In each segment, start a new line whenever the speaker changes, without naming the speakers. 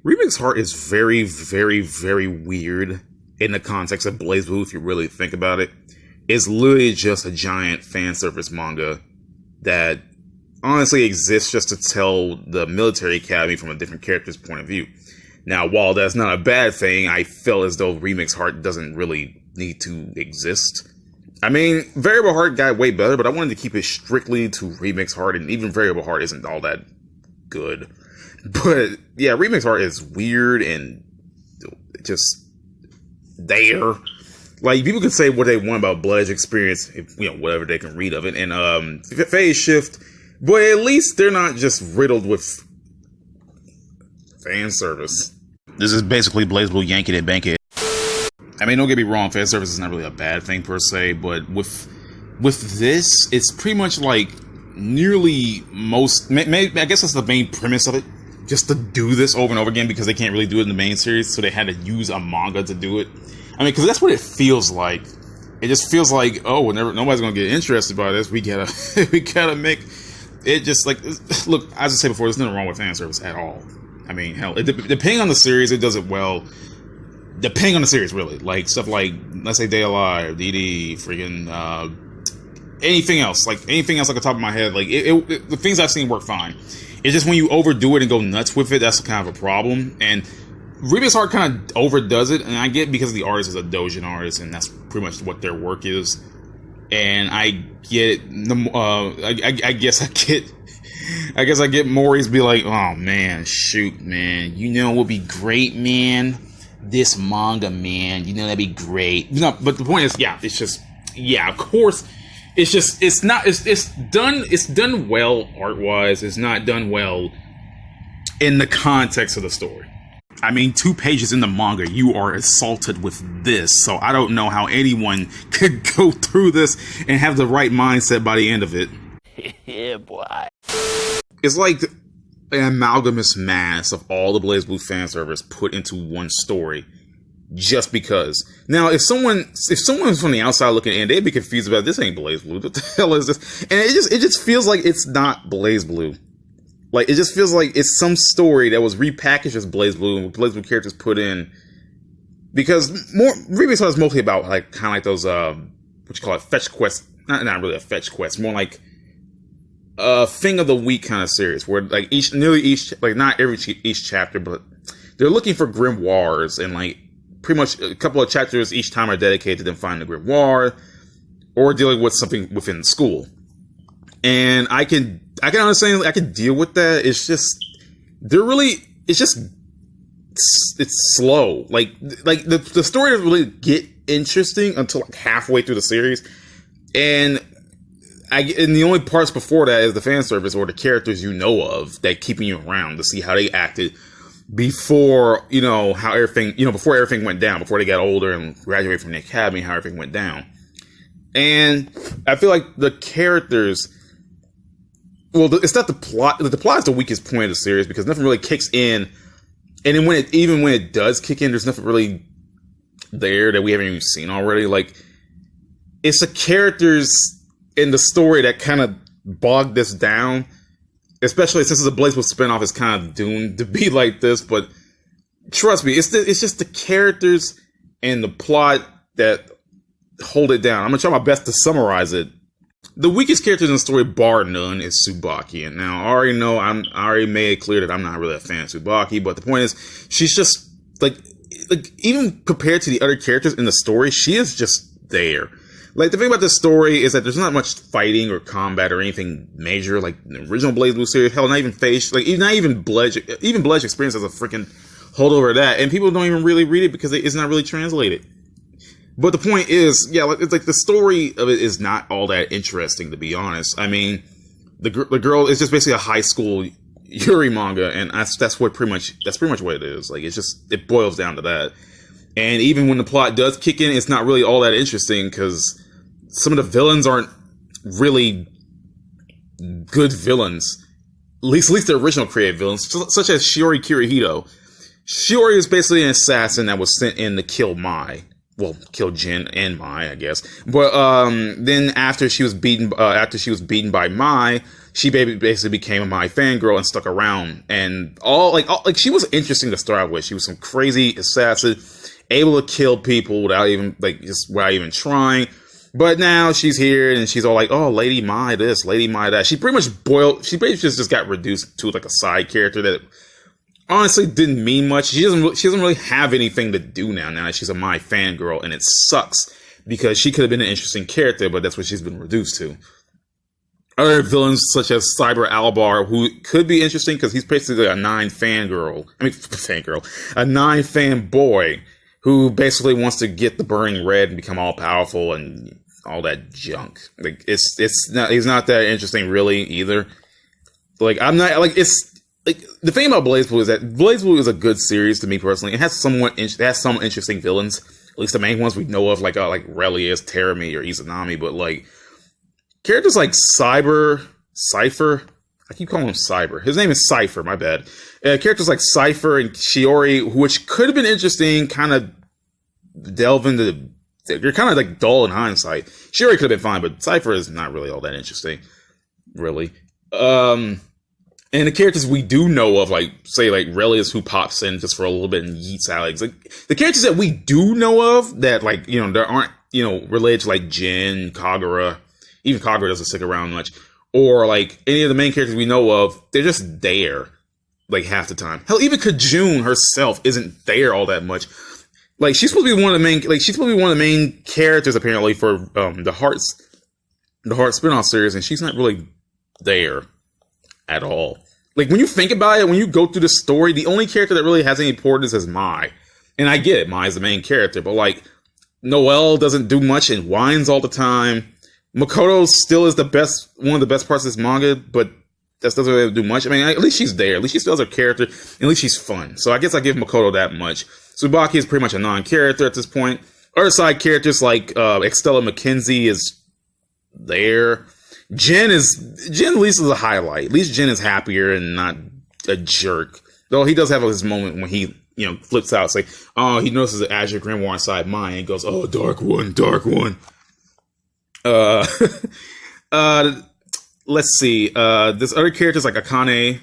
Remix Heart is very, very, very weird in the context of BlazBlue, if you really think about it. It's literally just a giant fan service manga that honestly exists just to tell the military academy from a different character's point of view. Now, while that's not a bad thing, I feel as though Remix Heart doesn't really need to exist. I mean, Variable Heart got way better, but I wanted to keep it strictly to Remix Heart, and even Variable Heart isn't all that good. But yeah, Remix Heart is weird and just there. Like, people can say what they want about Bloodedge Experience, if, you know, whatever they can read of it, and Phase Shift, but at least they're not just riddled with fan service. This is basically BlazBlue yanking it, bank it. I mean, don't get me wrong, fan service is not really a bad thing per se, but with this, it's pretty much like nearly most. I guess that's the main premise of it. Just to do this over and over again because they can't really do it in the main series, so they had to use a manga to do it. I mean, because that's what it feels like. It just feels like, oh, nobody's gonna get interested by this. We gotta make it just like, look. As I said before, there's nothing wrong with fan service at all. I mean, hell, depending on the series, it does it well. Depending on the series, really, like stuff like, let's say, Day Alive, DD, freaking anything else like the top of my head, like the things I've seen work fine. It's just when you overdo it and go nuts with it, that's kind of a problem. And Remix Heart kind of overdoes it, and I get because the artist is a doujin artist, and that's pretty much what their work is. And I get it. I guess I get Maury's be like, oh man, shoot, man, you know what would be great, man? This manga, man, you know that'd be great. No, but the point is, yeah, it's just, yeah, of course. It's just, it's done well art-wise. It's not done well in the context of the story. I mean, 2 pages in the manga, you are assaulted with this. So I don't know how anyone could go through this and have the right mindset by the end of it. Yeah, boy. It's like an amalgamous mass of all the BlazBlue fan service put into one story. Just because. Now, if someone's from the outside looking in, they'd be confused about, this ain't BlazBlue. What the hell is this? And it just feels like it's not BlazBlue. Like, it just feels like it's some story that was repackaged as BlazBlue and with BlazBlue characters put in. Because Remix Heart is mostly about, like, kind of like those, what you call it, fetch quests. Not really a fetch quest, more like a thing of the week kind of series, where, like, not each chapter, but they're looking for grimoires, and, like, pretty much a couple of chapters each time are dedicated to them finding the grimoire or dealing with something within school. And I can understand, I can deal with that. It's just, it's slow. Like the story doesn't really get interesting until like halfway through the series. And the only parts before that is the fan service or the characters you know of that keeping you around to see how they acted before, before everything went down, before they got older and graduated from the academy, how everything went down. And I feel like the characters, well, it's not the plot. The plot is the weakest point of the series because nothing really kicks in. And then even when it does kick in, there's nothing really there that we haven't even seen already. Like, it's the characters in the story that kind of bog this down. Especially since it's a BlazBlue spinoff, it's kind of doomed to be like this. But trust me, it's just the characters and the plot that hold it down. I'm gonna try my best to summarize it. The weakest characters in the story, bar none, is Tsubaki. And now I already made it clear that I'm not really a fan of Tsubaki. But the point is, she's just like even compared to the other characters in the story, she is just there. Like, the thing about this story is that there's not much fighting or combat or anything major, like the original BlazBlue series. Hell, not even Face, like, not even Bloodedge Experience has a freaking holdover of that, and people don't even really read it because it's not really translated. But the point is, yeah, it's like the story of it is not all that interesting, to be honest. I mean, the girl is just basically a high school Yuri manga, and that's pretty much what it is. Like, it boils down to that. And even when the plot does kick in, it's not really all that interesting because some of the villains aren't really good villains. At least the original creative villains, such as Shiori Kirihito. Shiori is basically an assassin that was sent in to kill Mai. Well, kill Jin and Mai, I guess. But then after she was beaten by Mai, she basically became a My fangirl and stuck around. And all she was interesting to start with. She was some crazy assassin, able to kill people without even trying. But now she's here and she's all like, oh, Lady My this, Lady My that. She basically just got reduced to like a side character that honestly didn't mean much. She doesn't really have anything to do now that she's a My fangirl, and it sucks because she could have been an interesting character, but that's what she's been reduced to. Other villains such as Cyber Albar, who could be interesting because he's basically a 9 fangirl. A 9 fanboy who basically wants to get the Burning Red and become all powerful and all that junk. Like he's not that interesting really either. Like the thing about BlazBlue is that BlazBlue is a good series to me personally. It has some interesting villains, at least the main ones we know of, like Relius, Terami, or Izanami. But like characters like Cypher, I keep calling him Cyber. His name is Cypher. My bad. Characters like Cypher and Shiori, which could have been interesting, kind of delve into. You're kind of like dull in hindsight. Shiori could have been fine, but Cypher is not really all that interesting, really. And the characters we do know of, like, say, like, Relius, who pops in just for a little bit and yeets Alex. Like, the characters that we do know of that, like, there aren't, related to, like, Jin, Kagura. Even Kagura doesn't stick around much. Or, like, any of the main characters we know of, they're just there, like, half the time. Hell, even Kajun herself isn't there all that much. Like, she's supposed to be one of the main characters, apparently, for the Heart spinoff series, and she's not really there at all. Like, when you think about it, when you go through the story, the only character that really has any importance is Mai. And I get it, Mai is the main character, but, like, Noelle doesn't do much and whines all the time. Makoto still is one of the best parts of this manga, but that doesn't really do much. I mean, at least she's there. At least she still has her character. At least she's fun. So I guess I give Makoto that much. Tsubaki is pretty much a non-character at this point. Other side characters like Extella McKenzie is there. Jin at least is a highlight. At least Jin is happier and not a jerk. Though he does have his moment when he, flips out. It's like, oh, he notices the Azure Grimoire inside mine and goes, oh, dark one. Let's see. There's other characters like Akane,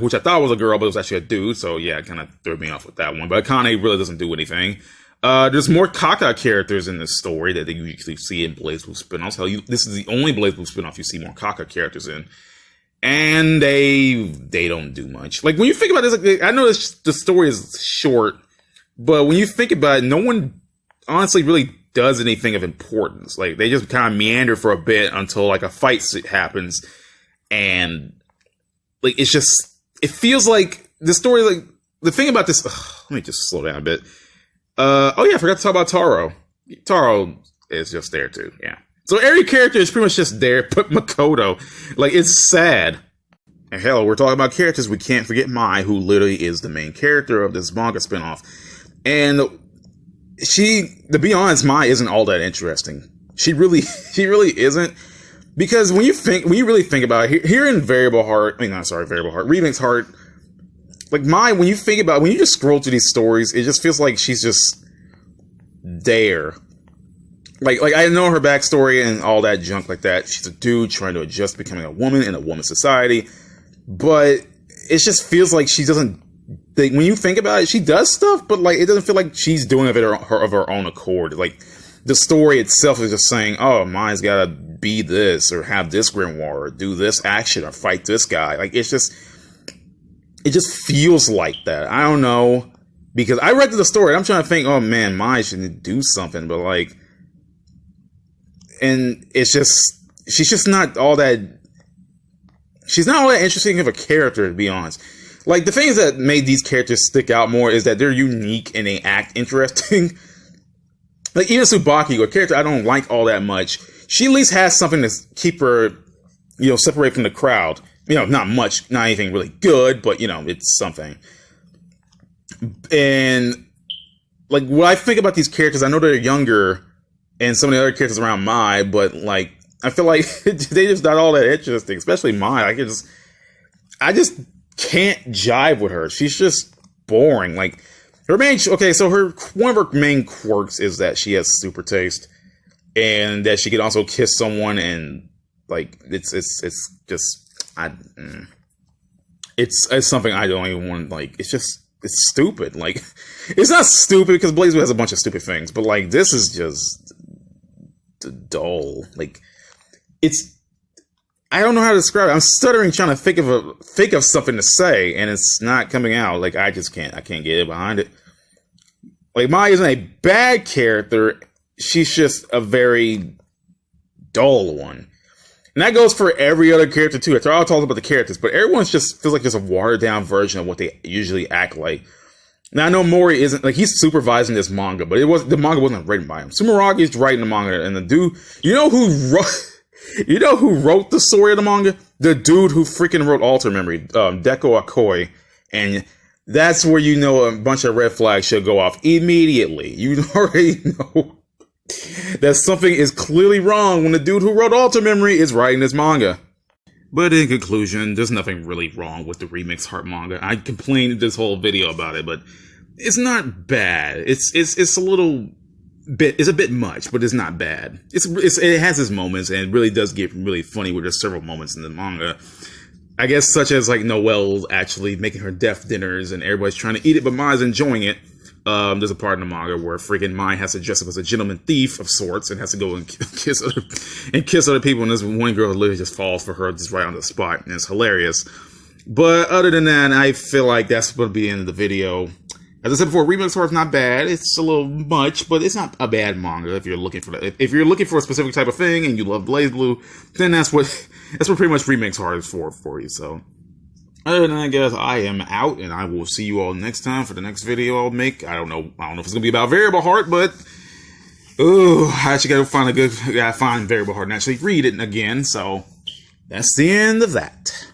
which I thought was a girl, but it was actually a dude. So yeah, it kind of threw me off with that one. But Akane really doesn't do anything. There's more Kaka characters in this story that you usually see in BlazBlue spinoffs. Hell, this is the only BlazBlue spinoff you see more Kaka characters in. And they don't do much. Like, when you think about this, like, I know the story is short, but when you think about it, no one honestly really does anything of importance. Like, they just kind of meander for a bit until, like, a fight happens. And, like, it feels like the story, like, the thing about this, let me just slow down a bit. Oh yeah, I forgot to talk about Taro. Taro is just there too, yeah. So every character is pretty much just there, but Makoto. Like, it's sad. And hell, we're talking about characters, we can't forget Mai, who literally is the main character of this manga spinoff. And to be honest, Mai isn't all that interesting. She really isn't. Because when you really think about it, here in Remix Heart, like Mai, when you just scroll through these stories, it just feels like she's just there. Like I know her backstory and all that junk like that. She's a dude trying to adjust to becoming a woman in a woman's society. But it just feels like she doesn't, like, when you think about it, she does stuff, but like it doesn't feel like she's doing it of her own accord. Like, the story itself is just saying, oh, Mai's gotta be this, or have this grimoire, or do this action, or fight this guy. Like, it just feels like that. I don't know, because I read the story and I'm trying to think, oh man, Mai should do something, but like, and she's just not all that, she's not all that interesting of a character, to be honest. Like, the things that made these characters stick out more is that they're unique and they act interesting. Like, even Tsubaki, a character I don't like all that much, she at least has something to keep her, separate from the crowd. Not much, not anything really good, but, it's something. And, like, when I think about these characters, I know they're younger, and some of the other characters around Mai, but, like, I feel like they just not all that interesting, especially Mai. I just can't jive with her. She's just boring. Like, one of her main quirks is that she has super taste, and that she can also kiss someone and Like, it's just, it's something I don't even want, like, it's stupid. Like, it's not stupid because BlazBlue has a bunch of stupid things, but, like, this is just dull. Like, I don't know how to describe it. I'm stuttering trying to think of something to say, and it's not coming out. Like, I can't get it behind it. Like, Mai isn't a bad character. She's just a very dull one. And that goes for every other character, too. After all, talks about the characters, but everyone's just feels like just a watered-down version of what they usually act like. Now, I know Mori isn't, like, he's supervising this manga, but the manga wasn't written by him. Sumeragi's writing the manga, and the dude, you know who wrote the story of the manga? The dude who freaking wrote Alter Memory, Deko Akoi. And that's where you know a bunch of red flags should go off immediately. You already know that something is clearly wrong when the dude who wrote Alter Memory is writing this manga. But in conclusion, there's nothing really wrong with the Remix Heart manga. I complained this whole video about it, but it's not bad. It's a little bit, it's a bit much, but it's not bad. It has its moments, and it really does get really funny with just several moments in the manga. I guess such as like Noelle actually making her death dinners and everybody's trying to eat it, but Mai's enjoying it. There's a part in the manga where freaking Mai has to dress up as a gentleman thief of sorts and has to go and kiss other people, and this one girl literally just falls for her just right on the spot, and it's hilarious. But other than that, I feel like that's going to be the end of the video. As I said before, Remix Heart's not bad. It's a little much, but it's not a bad manga if you're looking for that. If you're looking for a specific type of thing and you love BlazBlue, then that's what pretty much Remix Heart is for you. So, other than that, guys, I am out, and I will see you all next time for the next video I'll make. I don't know if it's gonna be about Variable Heart, but I actually gotta find Variable Heart and actually read it again. So, that's the end of that.